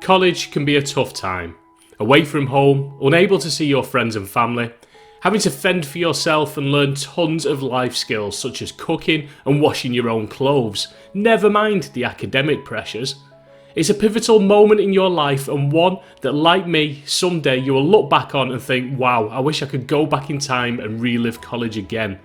College can be a tough time. Away from home, unable to see your friends and family, having to fend for yourself and learn tons of life skills such as cooking and washing your own clothes, never mind the academic pressures. It's a pivotal moment in your life and one that, like me, someday you will look back on and think, wow, I wish I could go back in time and relive college again.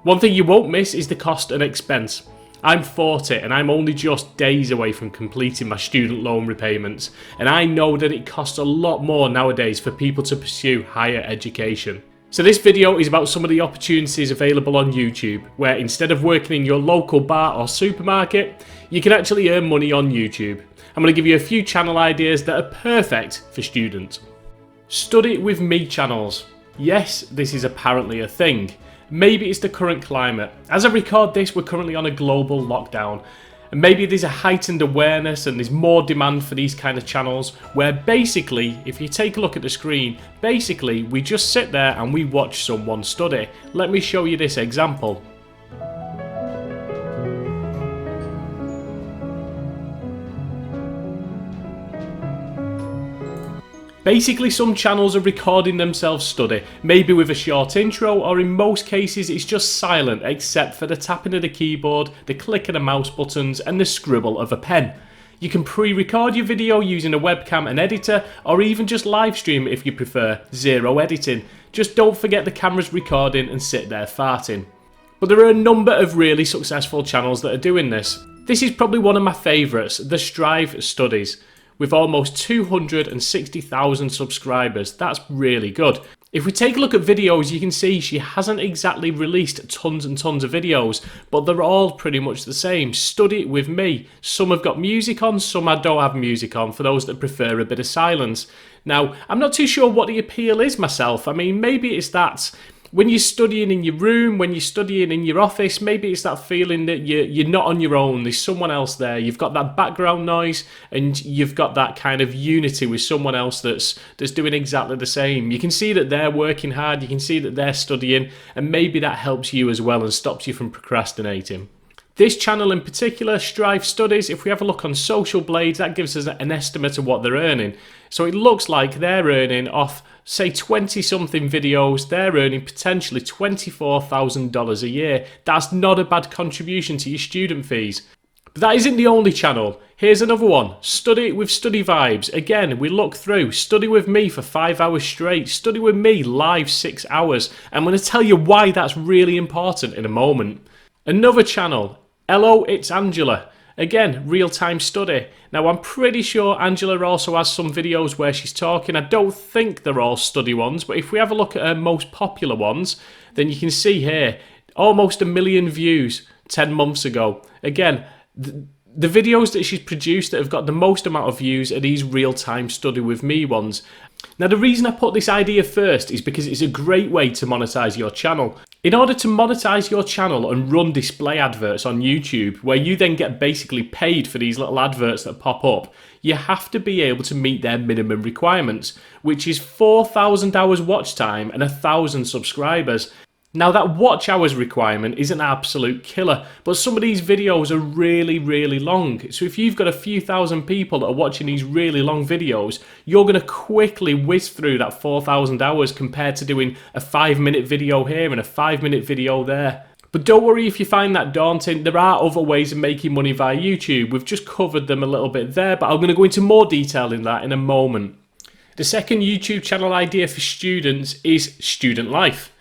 One thing you won't miss is the cost and expense. I'm 40 and I'm only just days away from completing my student loan repayments, and I know that it costs a lot more nowadays for people to pursue higher education. So this video is about some of the opportunities available on YouTube, where instead of working in your local bar or supermarket, you can actually earn money on YouTube. I'm going to give you a few channel ideas that are perfect for students. Study with me channels. Yes, this is apparently a thing. Maybe it's the current climate. As I record this, we're currently on a global lockdown. And maybe there's a heightened awareness and there's more demand for these kind of channels where basically, if you take a look at the screen, basically we just sit there and we watch someone study. Let me show you this example. Basically, some channels are recording themselves study, maybe with a short intro, or in most cases it's just silent except for the tapping of the keyboard, the click of the mouse buttons and the scribble of a pen. You can pre-record your video using a webcam and editor, or even just live stream if you prefer, zero editing. Just don't forget the camera's recording and sit there farting. But there are a number of really successful channels that are doing this. This is probably one of my favourites, the Strive Studies. With almost 260,000 subscribers, that's really good. If we take a look at videos, you can see she hasn't exactly released tons and tons of videos, but they're all pretty much the same. Study with me. Some have got music on, some I don't have music on, for those that prefer a bit of silence. Now, I'm not too sure what the appeal is myself. I mean, maybe it's that when you're studying in your room, when you're studying in your office, maybe it's that feeling that you're not on your own, there's someone else there, you've got that background noise and you've got that kind of unity with someone else that's doing exactly the same. You can see that they're working hard, you can see that they're studying, and maybe that helps you as well and stops you from procrastinating. This channel in particular, Strive Studies, if we have a look on Social Blades, that gives us an estimate of what they're earning. So it looks like they're earning off, say, 20-something videos, they're earning potentially $24,000 a year. That's not a bad contribution to your student fees. But that isn't the only channel. Here's another one, Study with Study Vibes. Again, we look through, study with me for 5 hours straight, study with me live 6 hours. I'm going to tell you why that's really important in a moment. Another channel, Hello, it's Angela. Again, real-time study. Now, I'm pretty sure Angela also has some videos where she's talking. I don't think they're all study ones, but if we have a look at her most popular ones, then you can see here, almost 1 million views 10 months ago. Again, the videos that she's produced that have got the most amount of views are these real-time study with me ones. Now, the reason I put this idea first is because it's a great way to monetize your channel. In order to monetize your channel and run display adverts on YouTube, where you then get basically paid for these little adverts that pop up, you have to be able to meet their minimum requirements, which is 4,000 hours watch time and 1,000 subscribers. Now, that watch hours requirement is an absolute killer, but some of these videos are really, really long. So if you've got a few thousand people that are watching these really long videos, you're going to quickly whiz through that 4,000 hours compared to doing a 5-minute video here and a 5-minute video there. But don't worry if you find that daunting, there are other ways of making money via YouTube. We've just covered them a little bit there, but I'm going to go into more detail in that in a moment. The second YouTube channel idea for students is Student Life.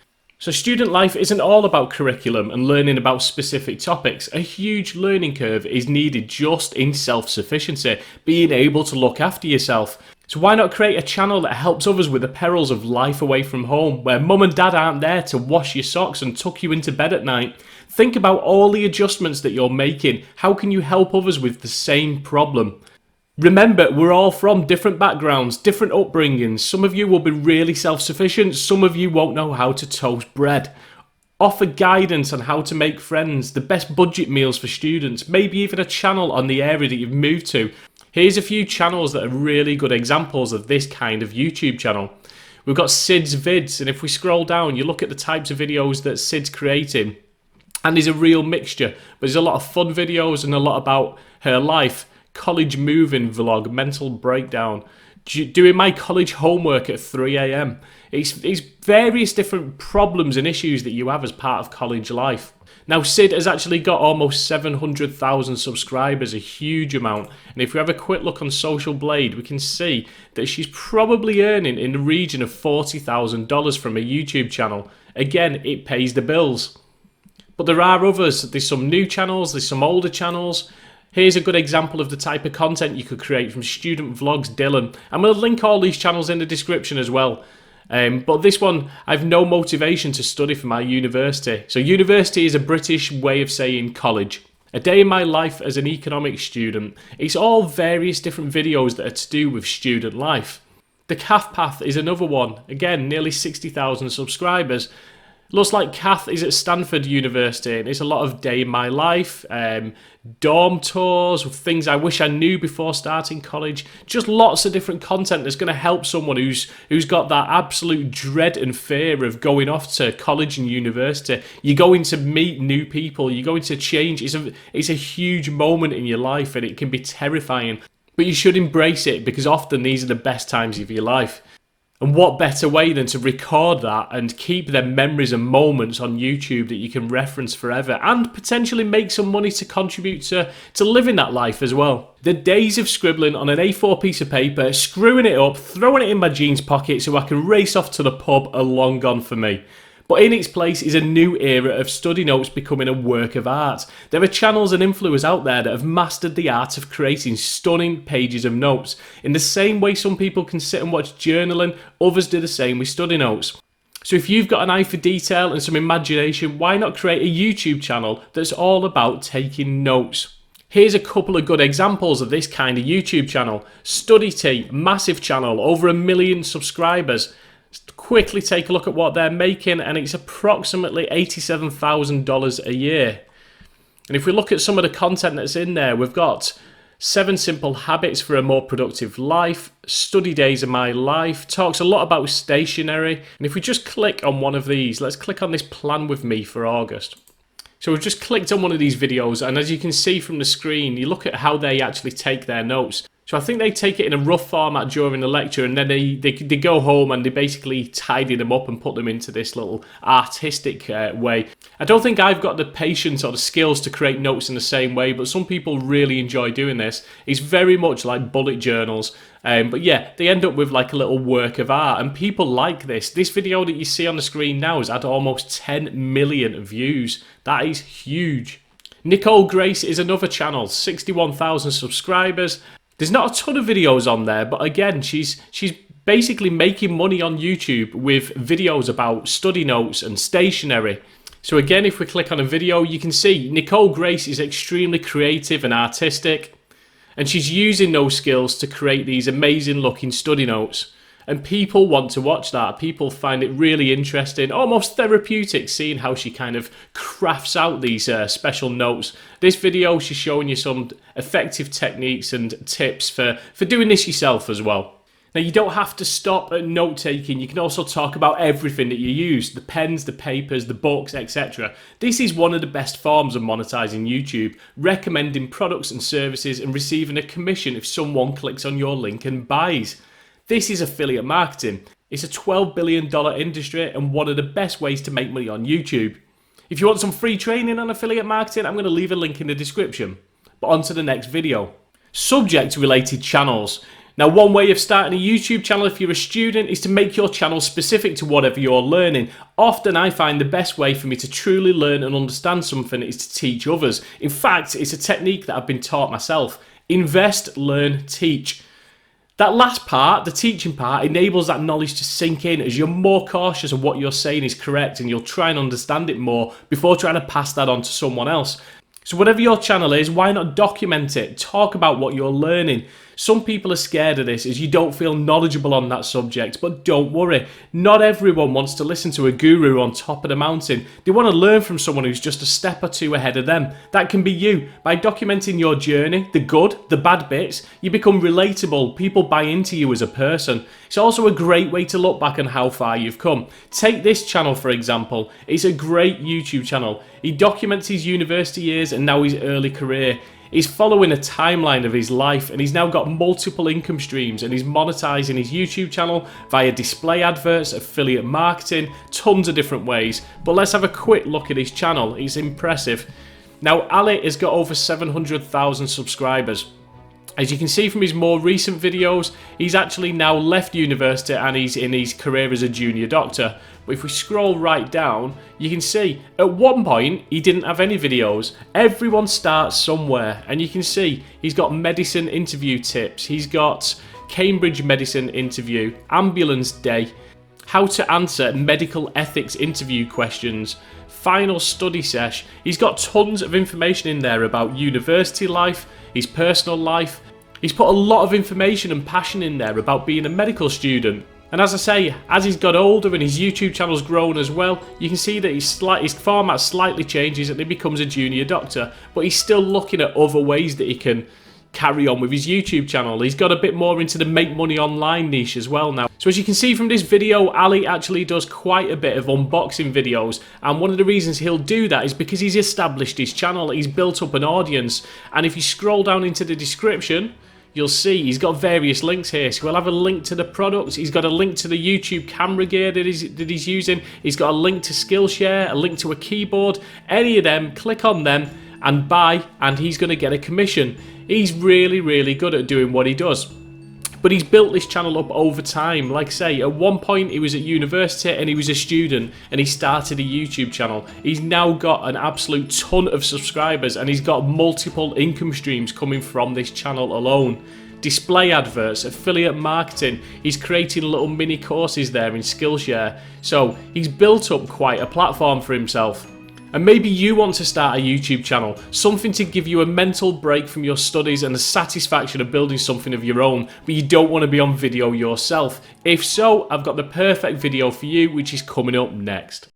So student life isn't all about curriculum and learning about specific topics. A huge learning curve is needed just in self-sufficiency, being able to look after yourself. So why not create a channel that helps others with the perils of life away from home, where mum and dad aren't there to wash your socks and tuck you into bed at night? Think about all the adjustments that you're making. How can you help others with the same problem? Remember, we're all from different backgrounds, different upbringings. Some of you will be really self-sufficient, some of you won't know how to toast bread. Offer guidance on how to make friends, the best budget meals for students, maybe even a channel on the area that you've moved to. Here's a few channels that are really good examples of this kind of YouTube channel. We've got Sid's Vids, and if we scroll down, you look at the types of videos that Sid's creating, and there's a real mixture. But there's a lot of fun videos and a lot about her life. college moving vlog, mental breakdown, doing my college homework at 3 a.m. It's various different problems and issues that you have as part of college life. Now, Sid has actually got almost 700,000 subscribers, a huge amount. And if we have a quick look on Social Blade, we can see that she's probably earning in the region of $40,000 from a YouTube channel. Again, it pays the bills. But there are others. There's some new channels, there's some older channels. Here's a good example of the type of content you could create from Student Vlogs Dylan. I'm going to link all these channels in the description as well. But this one, I've no motivation to study for my university. So university is a British way of saying college. A day in my life as an economics student. It's all various different videos that are to do with student life. The Kath Path is another one. Again, nearly 60,000 subscribers. Looks like Kath is at Stanford University, and it's a lot of day in my life, dorm tours, things I wish I knew before starting college. Just lots of different content that's going to help someone who's got that absolute dread and fear of going off to college and university. You're going to meet new people. You're going to change. It's a huge moment in your life, and it can be terrifying. But you should embrace it, because often these are the best times of your life. And what better way than to record that and keep them memories and moments on YouTube that you can reference forever and potentially make some money to contribute to living that life as well. The days of scribbling on an A4 piece of paper, screwing it up, throwing it in my jeans pocket so I can race off to the pub are long gone for me. But in its place is a new era of study notes becoming a work of art. There are channels and influencers out there that have mastered the art of creating stunning pages of notes. In the same way some people can sit and watch journaling, others do the same with study notes. So if you've got an eye for detail and some imagination, why not create a YouTube channel that's all about taking notes? Here's a couple of good examples of this kind of YouTube channel. Study Tea, massive channel, over 1 million subscribers. Quickly take a look at what they're making, and it's approximately $87,000 a year. And if we look at some of the content that's in there, we've got 7 Simple Habits for a More Productive Life, Study Days of My Life, talks a lot about stationery. And if we just click on one of these, let's click on this Plan With Me for August. So we've just clicked on one of these videos, and as you can see from the screen, you look at how they actually take their notes. So I think they take it in a rough format during the lecture, and then they go home and they basically tidy them up and put them into this little artistic way. I don't think I've got the patience or the skills to create notes in the same way, but some people really enjoy doing this. It's very much like bullet journals. But yeah, they end up with like a little work of art, and people like this. This video that you see on the screen now has had almost 10 million views. That is huge. Nicole Grace is another channel, 61,000 subscribers. There's not a ton of videos on there, but again, she's basically making money on YouTube with videos about study notes and stationery. So again, if we click on a video, you can see Nicole Grace is extremely creative and artistic, and she's using those skills to create these amazing looking study notes. And people want to watch that. People find it really interesting, almost therapeutic, seeing how she kind of crafts out these special notes. This video, she's showing you some effective techniques and tips for doing this yourself as well. Now, you don't have to stop at note taking. You can also talk about everything that you use, the pens, the papers, the books, etc. This is one of the best forms of monetizing YouTube, recommending products and services and receiving a commission if someone clicks on your link and buys. This is affiliate marketing. It's a $12 billion industry and one of the best ways to make money on YouTube. If you want some free training on affiliate marketing, I'm going to leave a link in the description. But on to the next video. Subject-related channels. Now, one way of starting a YouTube channel if you're a student is to make your channel specific to whatever you're learning. Often I find the best way for me to truly learn and understand something is to teach others. In fact, it's a technique that I've been taught myself. Invest, learn, teach. That last part, the teaching part, enables that knowledge to sink in as you're more cautious of what you're saying is correct, and you'll try and understand it more before trying to pass that on to someone else. So whatever your channel is, why not document it? Talk about what you're learning. Some people are scared of this as you don't feel knowledgeable on that subject, but don't worry. Not everyone wants to listen to a guru on top of the mountain. They want to learn from someone who's just a step or two ahead of them. That can be you. By documenting your journey, the good, the bad bits, you become relatable. People buy into you as a person. It's also a great way to look back on how far you've come. Take this channel, for example. It's a great YouTube channel. He documents his university years and now his early career. He's following a timeline of his life, and he's now got multiple income streams, and he's monetizing his YouTube channel via display adverts, affiliate marketing, tons of different ways. But let's have a quick look at his channel. It's impressive. Now, Ali has got over 700,000 subscribers. As you can see from his more recent videos, he's actually now left university and he's in his career as a junior doctor. But if we scroll right down, you can see at one point he didn't have any videos. Everyone starts somewhere, and you can see he's got medicine interview tips, he's got Cambridge medicine interview, ambulance day, how to answer medical ethics interview questions, final study sesh. He's got tons of information in there about university life, his personal life. He's put a lot of information and passion in there about being a medical student. And as I say, as he's got older and his YouTube channel's grown as well, you can see that his format slightly changes and he becomes a junior doctor. But he's still looking at other ways that he can carry on with his YouTube channel. He's got a bit more into the make money online niche as well now. So as you can see from this video, Ali actually does quite a bit of unboxing videos, and one of the reasons he'll do that is because he's established his channel, he's built up an audience. And if you scroll down into the description, you'll see he's got various links here. So we'll have a link to the products, he's got a link to the YouTube camera gear that he's using, he's got a link to Skillshare, a link to a keyboard. Any of them, click on them and buy, and he's going to get a commission. He's really, really good at doing what he does. But he's built this channel up over time. Like I say, at one point he was at university and he was a student and he started a YouTube channel. He's now got an absolute ton of subscribers and he's got multiple income streams coming from this channel alone. Display adverts, affiliate marketing, he's creating little mini courses there in Skillshare. So he's built up quite a platform for himself. And maybe you want to start a YouTube channel, something to give you a mental break from your studies and the satisfaction of building something of your own, but you don't want to be on video yourself. If so, I've got the perfect video for you, which is coming up next.